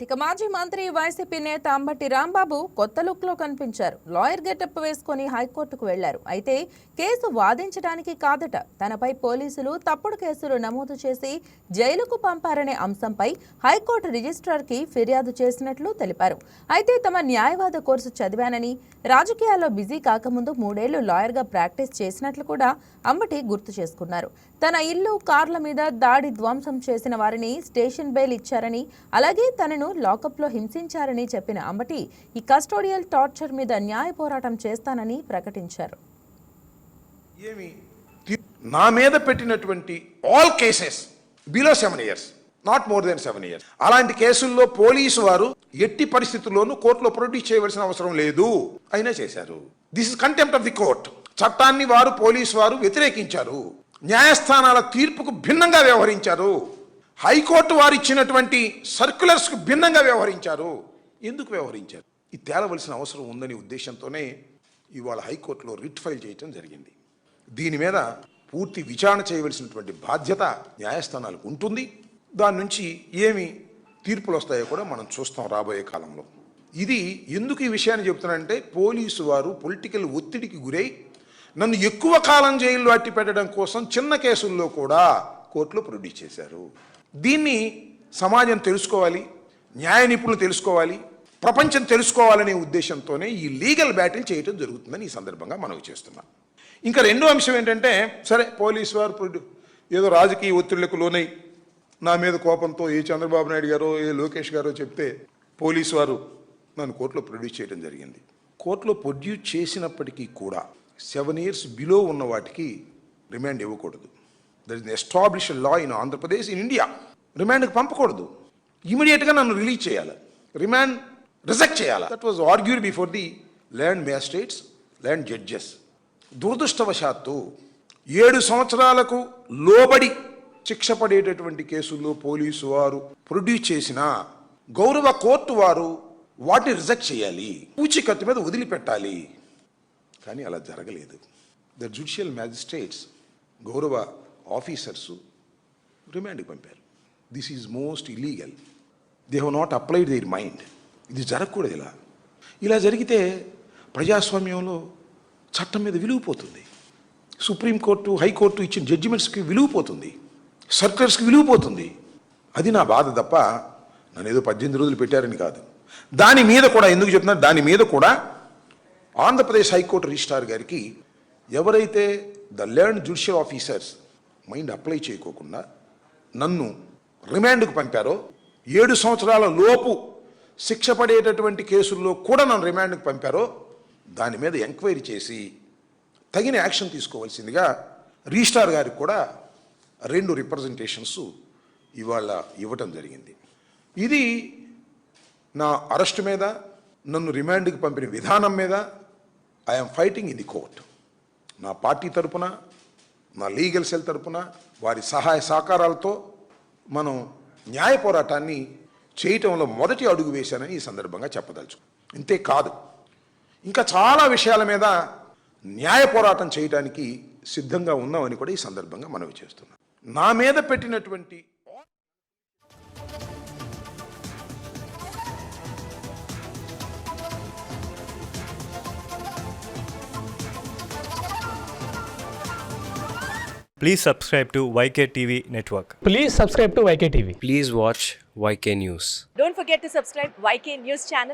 ఇక మాజీ మంత్రి వైసీపీ నేత అంబటి రాంబాబు కొత్త లుక్ లో కనిపించారు. లాయర్ గెటప్ వేసుకుని హైకోర్టుకు వెళ్లారు. అయితే కేసు వాదించడానికి కాదట, తనపై పోలీసులు తప్పుడు కేసులు నమోదు చేసి జైలుకు పంపారనే అంశంపై హైకోర్టు రిజిస్ట్రార్ కి ఫిర్యాదు చేసినట్లు తెలిపారు. అయితే తమ న్యాయవాద కోర్సు చదివానని, రాజకీయాల్లో బిజీ కాకముందు 3 ఏళ్లు లాయర్ గా ప్రాక్టీస్ చేసినట్లు కూడా అంబటి గుర్తు చేసుకున్నారు. తన ఇల్లు, కార్ల మీద దాడి ధ్వంసం చేసిన వారిని స్టేషన్ బెయిల్ ఇచ్చారని, అలాగే తనను లాకప్ లో హింసించారని చెప్పిన అంబటి ఈ కస్టోడియల్ టార్చర్ మీద న్యాయ పోరాటం చేస్తానని ప్రకటించారు. నా మీద పెట్టినటువంటి all cases below 7 years, not more than 7 years. అలాంటి కేసుల్లో పోలీసు వారు ఎట్టి పరిస్థితుల్లోనూ కోర్టులో ప్రొడ్యూస్ చేయవలసిన అవసరం లేదు, అయినా చేశారు. This is contempt of the court. చట్టాన్ని వారు పోలీసు వారు వ్యతిరేకించారు, న్యాయస్థానాల తీర్పుకు భిన్నంగా వ్యవహరించారు, హైకోర్టు వారు ఇచ్చినటువంటి సర్క్యులర్స్ కు భిన్నంగా వ్యవహరించారు. ఎందుకు వ్యవహరించారు? ఇది తేలవలసిన అవసరం ఉందనే ఉద్దేశంతోనే ఇవాళ హైకోర్టులో రిట్ ఫైల్ చేయడం జరిగింది. దీని మీద పూర్తి విచారణ చేయవలసినటువంటి బాధ్యత న్యాయస్థానాలకు ఉంటుంది. దాని నుంచి ఏమి తీర్పులు వస్తాయో కూడా మనం చూస్తాం రాబోయే కాలంలో. ఇది ఎందుకు ఈ విషయాన్ని చెబుతున్నానంటే, పోలీసు వారు పొలిటికల్ ఒత్తిడికి గురై నన్ను ఎక్కువ కాలం జైల్లో అట్టి పెట్టడం కోసం చిన్న కేసుల్లో కూడా కోర్టులో ప్రొడ్యూస్ చేశారు. దీన్ని సమాజం తెలుసుకోవాలి, న్యాయ నిపుణులు తెలుసుకోవాలి, ప్రపంచం తెలుసుకోవాలనే ఉద్దేశంతోనే ఈ లీగల్ బ్యాటిల్ చేయడం జరుగుతుందని ఈ సందర్భంగా మనవి చేస్తున్నాం. ఇంకా రెండో అంశం ఏంటంటే, సరే పోలీసు వారు ఏదో రాజకీయ ఒత్తిళ్లకు లోనై నా మీద కోపంతో ఏ చంద్రబాబు నాయుడు గారో ఏ లోకేష్ గారో చెప్తే పోలీసు వారు నన్ను కోర్టులో ప్రొడ్యూస్ చేయడం జరిగింది. కోర్టులో ప్రొడ్యూస్ చేసినప్పటికీ కూడా 7 years బిలో ఉన్న వాటికి రిమాండ్ ఇవ్వకూడదు. That is established law in Andhra Pradesh, in India. రిమాండ్కి పంపకూడదు, ఇమీడియట్గా నన్ను రిలీజ్ చేయాలి, రిమాండ్ రిజెక్ట్ చేయాలి. That was argued before the land magistrates, land judges. దురదృష్టవశాత్తు 7 సంవత్సరాలకు లోబడి శిక్ష పడేటటువంటి కేసుల్లో పోలీసు వారు ప్రొడ్యూస్ చేసిన గౌరవ కోర్టు వారు వాటిని రిజెక్ట్ చేయాలి, పూచికత్తు మీద వదిలిపెట్టాలి. కానీ అలా జరగలేదు. ద జ్యుడిషియల్ మ్యాజిస్ట్రేట్స్, గౌరవ ఆఫీసర్స్ రిమాండ్కి పంపారు. This is most illegal. They have not applied their mind. ఇది జరగకూడదు. ఇలా జరిగితే ప్రజాస్వామ్యంలో చట్టం మీద విలువ పోతుంది. సుప్రీంకోర్టు, హైకోర్టు ఇచ్చిన జడ్జిమెంట్స్కి విలువ పోతుంది, సర్క్యులర్స్కి విలువ పోతుంది. అది నా బాధ తప్ప నన్ను ఏదో 18 రోజులు పెట్టారని కాదు. దాని మీద కూడా ఎందుకు చెప్తున్నా, దాని మీద కూడా ఆంధ్రప్రదేశ్ హైకోర్టు రిజిస్ట్రార్ గారికి ఎవరైతే the learned judicial officers mind apply చేయకోకుండా నన్ను రిమాండ్కు పంపారో, 7 సంవత్సరాల లోపు శిక్ష పడేటటువంటి కేసుల్లో కూడా నన్ను రిమాండ్కి పంపారో, దాని మీద ఎంక్వైరీ చేసి తగిన యాక్షన్ తీసుకోవాల్సిందిగా రిజిస్ట్రార్ గారికి కూడా 2 రిప్రజెంటేషన్స్ ఇవాళ ఇవ్వటం జరిగింది. ఇది నా అరెస్ట్ మీద, నన్ను రిమాండ్కి పంపిన విధానం మీద I'm fighting in the court. నా పార్టీ తరపున, నా లీగల్ సెల్ తరపున వారి సహాయ సహకారాలతో మనం న్యాయ పోరాటాన్ని చేయటంలో మొదటి అడుగు వేశానని ఈ సందర్భంగా చెప్పదలుచు. ఇంతేకాదు, ఇంకా చాలా విషయాల మీద న్యాయ పోరాటం చేయడానికి సిద్ధంగా ఉన్నామని కూడా ఈ సందర్భంగా మనవి చేస్తున్నాం. నా మీద పెట్టినటువంటి Please subscribe to YK TV Network. Please subscribe to YK TV. Please watch YK News. Don't forget to subscribe YK News channel.